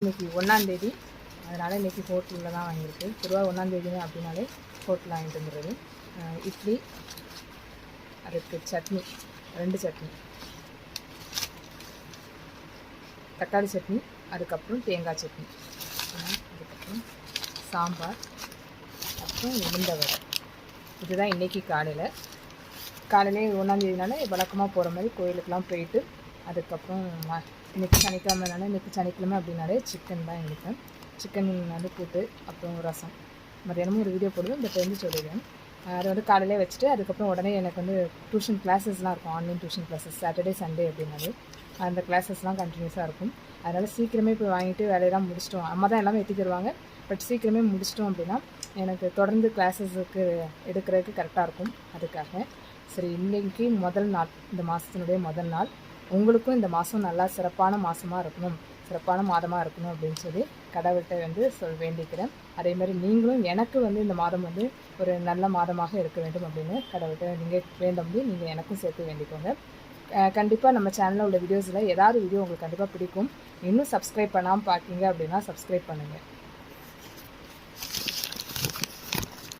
இன்றைக்கி 1ஆந்தேதி, அதனால் இன்றைக்கி ஹோட்டலில் தான் வாங்கியிருக்கு. பொதுவாக 1ஆந்தேதி அப்படின்னாலே ஹோட்டலில் வாங்கிட்டு வந்துடுறது. இட்லி, அதுக்கு சட்னி, 2 சட்னி, தக்காளி சட்னி, அதுக்கப்புறம் தேங்காய் சட்னி, அதுக்கப்புறம் சாம்பார், அப்புறம் உளுந்த வடை. இதுதான் இன்றைக்கி காலையிலே 1ஆந்தேதினால வழக்கமாக போகிற மாதிரி கோயிலுக்கெலாம் போயிட்டு, அதுக்கப்புறம் இன்றைக்கி சனிக்கிழமைனால இன்றைக்கி சனிக்கிழமை அப்படின்னாலே சிக்கன் தான் எங்களுக்கு. சிக்கன் கூட்டு, அப்புறம் ரசம். மதியானமும் ஒரு வீடியோ போடுவேன், இந்த சொல்லிடுவேன். அதை காலையிலே வச்சுட்டு அதுக்கப்புறம் உடனே எனக்கு டியூஷன் கிளாஸஸ்லாம் இருக்கும். Online tuition classes Saturday Sunday அப்படின்னாலே அந்த கிளாஸஸ்லாம் கண்டினியூஸாக இருக்கும். அதனால் சீக்கிரமே போய் வாங்கிட்டு வேலையெல்லாம் முடிச்சிட்டோம். அம்மா தான் எல்லாமே எட்டி தருவாங்க. பட் சீக்கிரமே முடிச்சிட்டோம் அப்படின்னா எனக்கு தொடர்ந்து கிளாஸஸுக்கு எடுக்கிறதுக்கு கரெக்டாக இருக்கும். அதுக்காக சரி, இன்றைக்கி முதல் நாள், இந்த மாதத்தினுடைய முதல் நாள். உங்களுக்கும் இந்த மாதம் நல்லா சிறப்பான மாதமாக இருக்கணும், சிறப்பான மாதமாக இருக்கணும் அப்படின்னு சொல்லி கடவுள்கிட்ட வேண்டிக்கிறேன். அதே மாதிரி நீங்களும் எனக்கு இந்த மாதம் ஒரு நல்ல மாதமாக இருக்க வேண்டும் அப்படின்னு கடவுள்கிட்ட நீங்கள் வேண்டும், நீங்கள் எனக்கும் சேர்த்து வேண்டிக்கோங்க. கண்டிப்பாக நம்ம சேனலில் உள்ள வீடியோஸில் ஏதாவது வீடியோ உங்களுக்கு கண்டிப்பாக பிடிக்கும். இன்னும் சப்ஸ்கிரைப் பண்ணாமல் பார்க்கிங்க அப்படின்னா சப்ஸ்கிரைப் பண்ணுங்கள்.